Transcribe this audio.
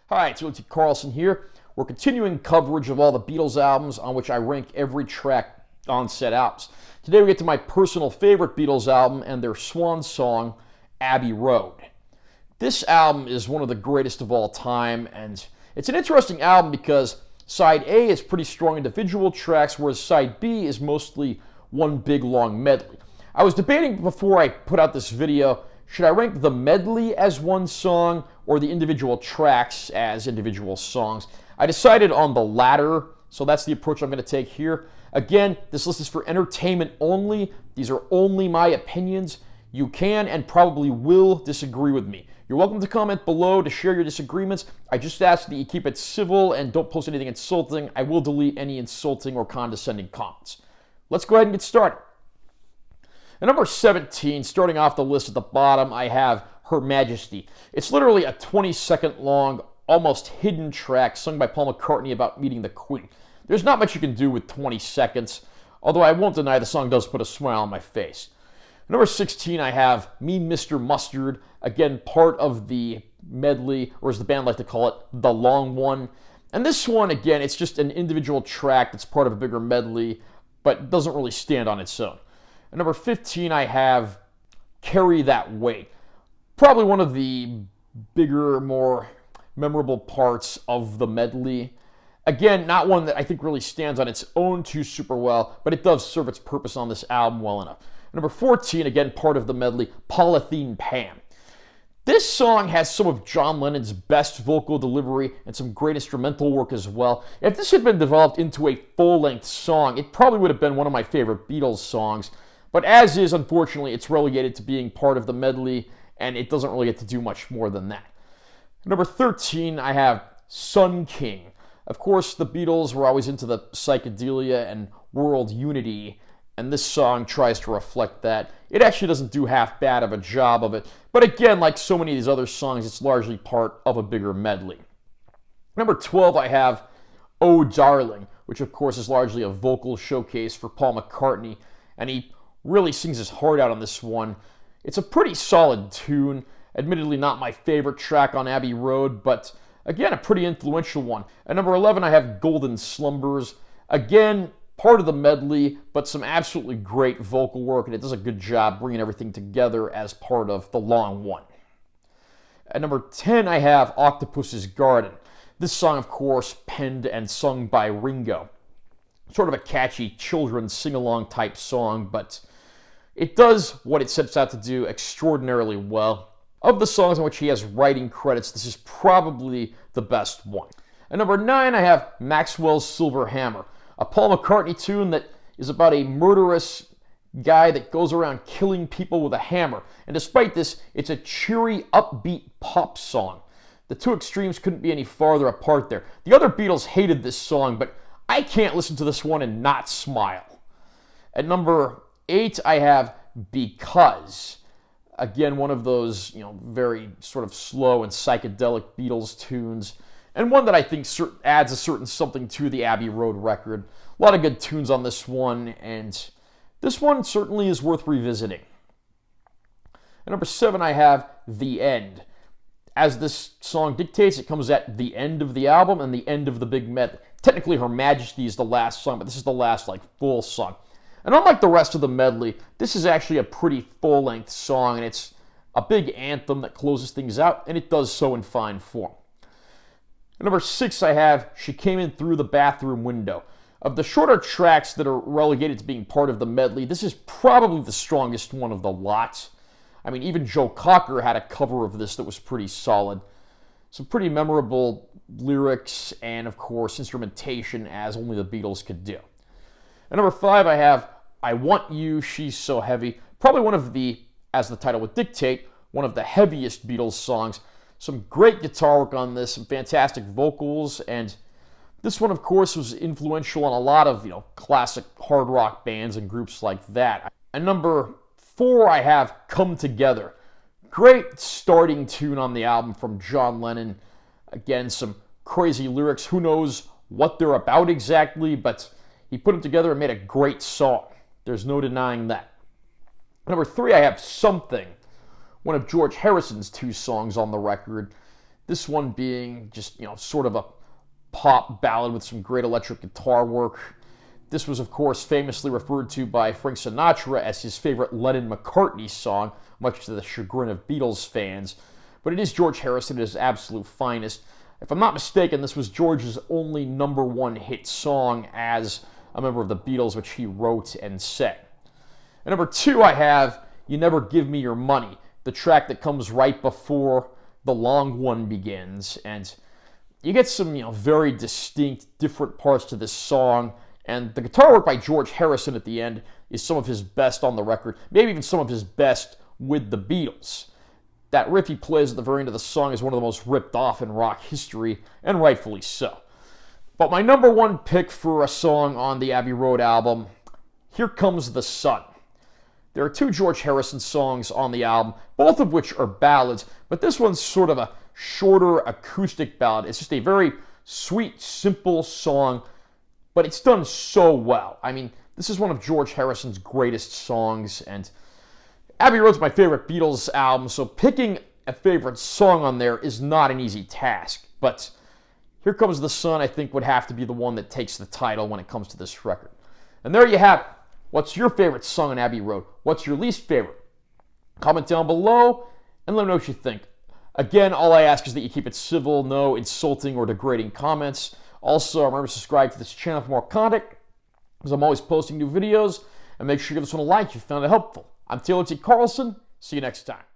Hi, it's T. Carlson here. We're continuing coverage of all the Beatles albums on which I rank every track on said albums. Today we get to my personal favorite Beatles album and their swan song, Abbey Road. This album is one of the greatest of all time, and it's an interesting album because side A is pretty strong individual tracks, whereas side B is mostly one big long medley. I was debating before I put out this video, should I rank the medley as one song or the individual tracks as individual songs? I decided on the latter, so that's the approach I'm going to take here. Again, this list is for entertainment only. These are only my opinions. You can and probably will disagree with me. You're welcome to comment below to share your disagreements. I just ask that you keep it civil and don't post anything insulting. I will delete any insulting or condescending comments. Let's go ahead and get started. At number 17, starting off the list at the bottom, I have Her Majesty. It's literally a 20-second long, almost hidden track sung by Paul McCartney about meeting the Queen. There's not much you can do with 20 seconds, although I won't deny the song does put a smile on my face. At number 16, I have Mean Mr. Mustard, again part of the medley, or as the band like to call it, the long one. And this one, again, it's just an individual track that's part of a bigger medley, but doesn't really stand on its own. At number 15, I have Carry That Weight. Probably one of the bigger, more memorable parts of the medley. Again, not one that I think really stands on its own too super well, but it does serve its purpose on this album well enough. At number 14, again, part of the medley, Polythene Pan. This song has some of John Lennon's best vocal delivery and some great instrumental work as well. If this had been developed into a full-length song, it probably would have been one of my favorite Beatles songs. But as is, unfortunately, it's relegated to being part of the medley, and it doesn't really get to do much more than that. Number 13, I have Sun King. Of course, the Beatles were always into the psychedelia and world unity, and this song tries to reflect that. It actually doesn't do half bad of a job of it, but again, like so many of these other songs, it's largely part of a bigger medley. Number 12, I have Oh Darling, which of course is largely a vocal showcase for Paul McCartney, and he really sings his heart out on this one. It's a pretty solid tune, admittedly not my favorite track on Abbey Road, but again, a pretty influential one. At number 11, I have Golden Slumbers. Again, part of the medley, but some absolutely great vocal work, and it does a good job bringing everything together as part of the long one. At number 10, I have Octopus's Garden. This song, of course, penned and sung by Ringo. Sort of a catchy children's sing-along type song, but it does what it sets out to do extraordinarily well. Of the songs on which he has writing credits, this is probably the best one. At number 9, I have Maxwell's Silver Hammer, a Paul McCartney tune that is about a murderous guy that goes around killing people with a hammer. And despite this, it's a cheery, upbeat pop song. The two extremes couldn't be any farther apart there. The other Beatles hated this song, but I can't listen to this one and not smile. At number 8, I have Because. Again, one of those, very sort of slow and psychedelic Beatles tunes, and one that I think adds a certain something to the Abbey Road record. A lot of good tunes on this one, and this one certainly is worth revisiting. At number 7, I have The End. As this song dictates, it comes at the end of the album and the end of the big medley. Technically, Her Majesty is the last song, but this is the last, full song. And unlike the rest of the medley, this is actually a pretty full-length song, and it's a big anthem that closes things out, and it does so in fine form. At number 6, I have She Came In Through the Bathroom Window. Of the shorter tracks that are relegated to being part of the medley, this is probably the strongest one of the lot. I mean, even Joe Cocker had a cover of this that was pretty solid. Some pretty memorable lyrics and, of course, instrumentation as only the Beatles could do. At number 5, I have I Want You, She's So Heavy. Probably one of the, as the title would dictate, one of the heaviest Beatles songs. Some great guitar work on this, some fantastic vocals, and this one, of course, was influential on a lot of, classic hard rock bands and groups like that. At number 4, I have Come Together. Great starting tune on the album from John Lennon. Again, some crazy lyrics. Who knows what they're about exactly, but he put them together and made a great song. There's no denying that. Number 3, I have Something, one of George Harrison's 2 songs on the record. This one being just, sort of a pop ballad with some great electric guitar work. This was, of course, famously referred to by Frank Sinatra as his favorite Lennon-McCartney song, much to the chagrin of Beatles fans. But it is George Harrison at his absolute finest. If I'm not mistaken, this was George's only #1 hit song as a member of the Beatles, which he wrote and sang. And number 2, I have You Never Give Me Your Money, the track that comes right before the long one begins. And you get some, very distinct, different parts to this song. And the guitar work by George Harrison at the end is some of his best on the record, maybe even some of his best with the Beatles. That riff he plays at the very end of the song is one of the most ripped off in rock history, and rightfully so. But my #1 pick for a song on the Abbey Road album, Here Comes the Sun. There are 2 George Harrison songs on the album, both of which are ballads, but this one's sort of a shorter acoustic ballad. It's just a very sweet, simple song, but it's done so well. I mean, this is one of George Harrison's greatest songs, and Abbey Road's my favorite Beatles album, so picking a favorite song on there is not an easy task. But Here Comes the Sun, I think, would have to be the one that takes the title when it comes to this record. And there you have it. What's your favorite song on Abbey Road? What's your least favorite? Comment down below and let me know what you think. Again, all I ask is that you keep it civil, no insulting or degrading comments. Also, remember to subscribe to this channel for more content, because I'm always posting new videos. And make sure you give this one a like if you found it helpful. I'm Taylor T. Carlson. See you next time.